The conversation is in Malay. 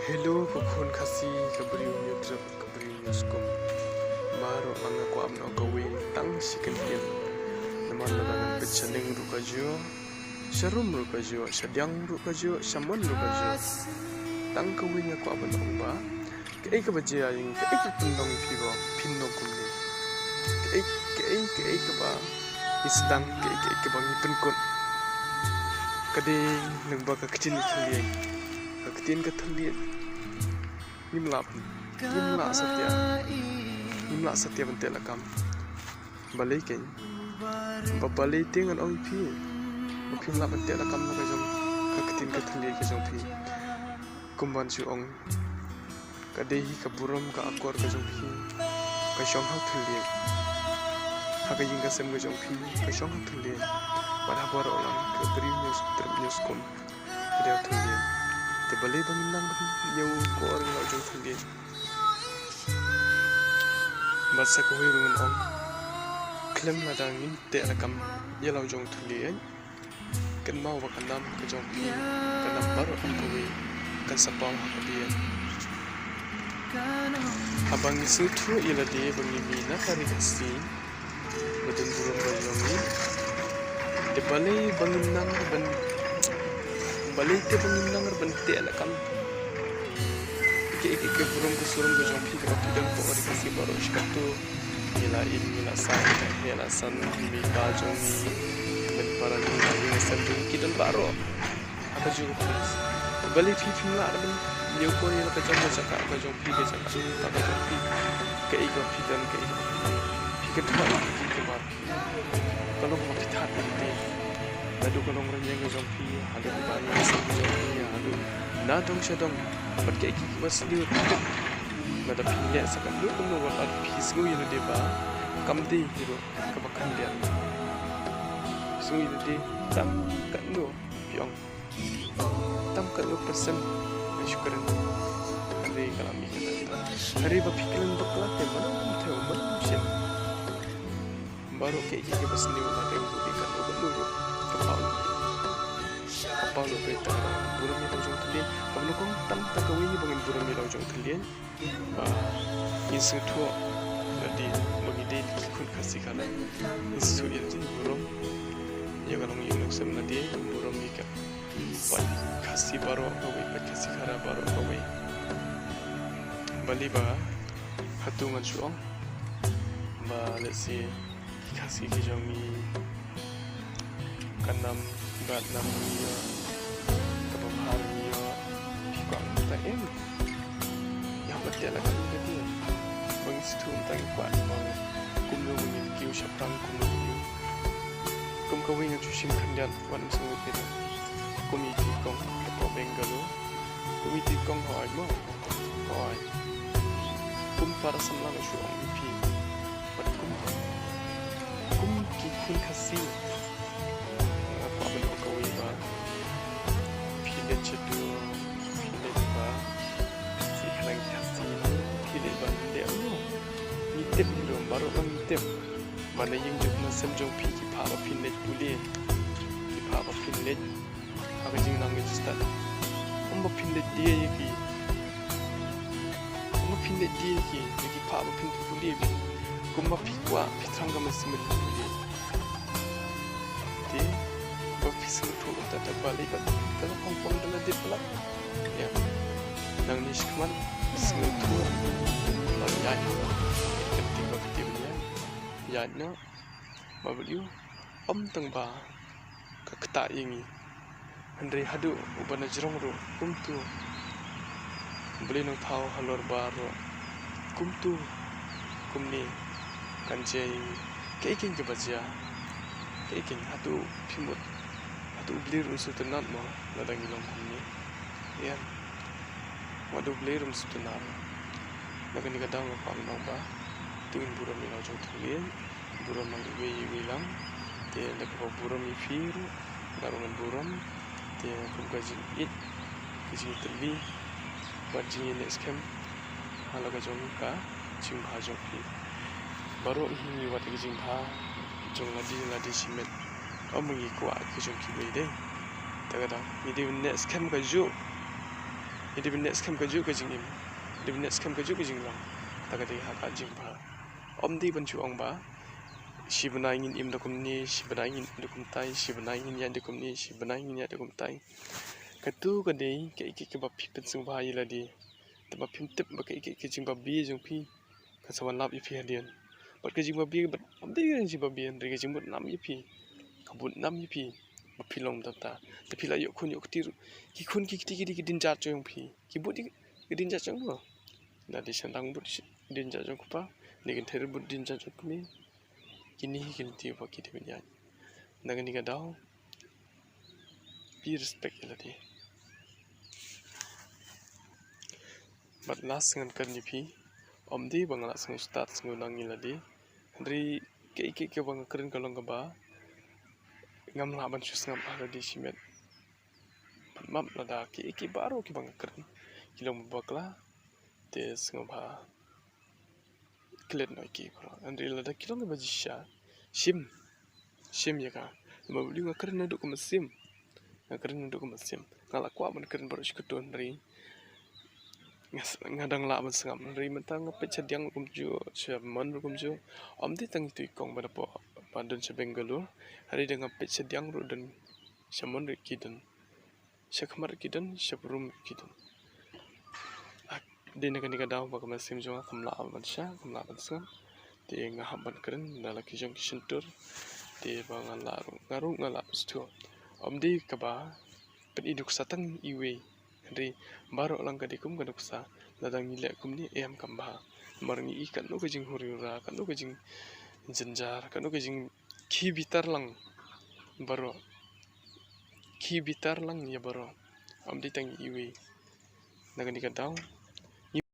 Hello, pukun kasi kabri unyutrap kabri unyuskum. Baru mengaku amno kawin tang sikentin. Naman naman pecaning rukajo, sharum rukajo, shadyang rukajo, shamun rukajo. Tang kawin aku apa nongba? Kei kebaja yang kei kependong pigo pinno kumni. Kei keba isdang kei kebang penkun. Kadang nengba kekecil kalian. Ketin ketelian nimla satya bentek lakam balikin babalai dengan ong pi mla bentek lakam nak kajong ketin ketelian kajong pi kumban su ong kadehi kaburam ka akor kajong pi kajong hak telian hakayin kasem kajong pi kajong hak telian pada buar orang keberi news kom dia telian balai banginang yang ko orang lau jong telian masa ko hirungan ong klem ladangin te rakam ya lau jong telian kan mau bakanam ke jong pi kanam baru ang kawi kan sapang hakabian habang isu tu ila dia bangimi na kari kasi badun burung bayongi de balai banginang ban balai te banginang bante alakam ke burung kusurum ke jompi ke pidang po ori kasi baru shkatu ila san mi bajong ben para ni san kidan baru apa juga please balai fi la ben yo ko ila ke jompi saka ke jompi ke saka ke jompi ke iko pidan ke bar kalau mau pitat nanti Aduh kalau orang yang jompi, ada banyak yang jompi, aduh, nadong syadong, pada kayak gini masih dia, nada pinjak sekarang lu kena buat ada pisau yang dia bah, kamdi hero, kebakan dia, pisau yang dia tam kat lu, piang, tam kat lu persen, syukuran, hari kalami kata, hari berpikiran berkelat, mana tahu mana siap, baru kayak gini masih dia ada yang berikan lu kapal lo beta burung ni jong telian kamu kong tam takawi ni bangin burung ni jong telian isu tu jadi bagi dia kikun kasih kana isu itu burung ya kalau ni nak sem nanti burung ni kan buat kasih baru kawi buat kasih kana baru kawi bali ba hatu mansuang ba let's see kasih kijang ni kanam bat nam dia kebahar dia pikang tak yang betul lah kan dia bang situ tang kuat bang kumlo mungkin kiu syapang kumlo kum kawin yang cusim kandian wan sangat dia komiti kong lepo bengalo komiti kong hoi mo hoi kum para samlang syuang ipi bat kum kikun kasih cedu pilih ba si kalang kasih pilih ba dia nitip hidup baru bang nitip mana yang juk nasem jong pi ki pa ba pilih pulih ki pa ba pilih apa jing nang register ba pilih dia ki ba pilih dia ki pa ba pilih pulih kumba pikwa pitrang ga masim pulih dia office tu tata balik kalau kompon dalam dia pelak ya nang ni sekeman semua tu banyak ketika ketimnya ya na babaliu teng ba kekta ini Andre hadu ubana jerong ro kumtu beli nang thau halor baro kumtu kumni kanjai keiking ke baja keiking hadu pimut tu beli rum sutenan mo ladang ilong kumni ya wadu beli rum sutenan naga ni kadang apa nang ba tuin buram ni jong tulien buram mang wilang te nak ba buram ni fir darungan buram te kum gajin it gajin teli bajin ni scam hala ga jong ka chim ha jong pi baru hi wat gajin ha jong ladi simet mengi kuat ke jom kibai deh. Tak ada. Ini next camp ke jo. Ini benet skam kaju kajing im. Ini benet skam kaju kajing lang. Tagadi haka jing ba. Om di bancu ong ba. Si benangin im dokum ni, si benangin dokum tai, si benangin ya dokum ni, si benangin ya dokum tai. Katu kadai ke iki ke bapi pensung bahaya ladi. Tapi pim tip ba ke iki ke jing babi jung pi. Kasawan lap ipi hadian. Bat ke jing babi bat om di ke jing babi andre ke jing but nam ipi. Kabut nam ipi. Bapi long tata. Tapi la yok kun yok tir. Ki kun ki kiti din jat jung pi. Ki but ki din jat jung lo. Nadi sandang but din jat jung kupa. Nikin ter but din jat jung kumi. Kini hikil tiup kita punya. Nangan ni kadau. Be respect lagi. But last dengan kan nipi. Om di bang last dengan start dengan nangi lagi. Hari ke bang keren kalau ngaba. Ngam laban sus ngam ada di simet. Map lada ke baru ke bang keren. Kilom bakla. Tes ngaba. Klet noi ke kalau. Hari lada kilom ngaba jisya. Sim ya kan. Mabuli ngakeren naduk ke mesim. Ngakeren naduk ke mesim. Ngalak kuat man keren baru sikutun dari. Ngadang la man sengam dari mentang ngapet cediang kumju siaman kumju. Om di tang itu ikong pada po padun sebenggalu. Hari dengan pet cediang ru dan siaman rikidan. Siakamar rikidan siaprum rikidan. Di negara ni kadau bagi mesim juga kamla man sengam. Di ngaham man keren nalaki jong kisentur. Di bangan ngaru ngalap stu. Om di kaba peniduk satang iwe. Hari baru lang kadikum kaduk sa ladang ilek kum ni kamba. Marangi ikan no kajing huriura kan no kajing jenjar kan no kajing ki bitar lang baru ki bitar lang ya baru. Om di tang iwe. Nagan ikan tahu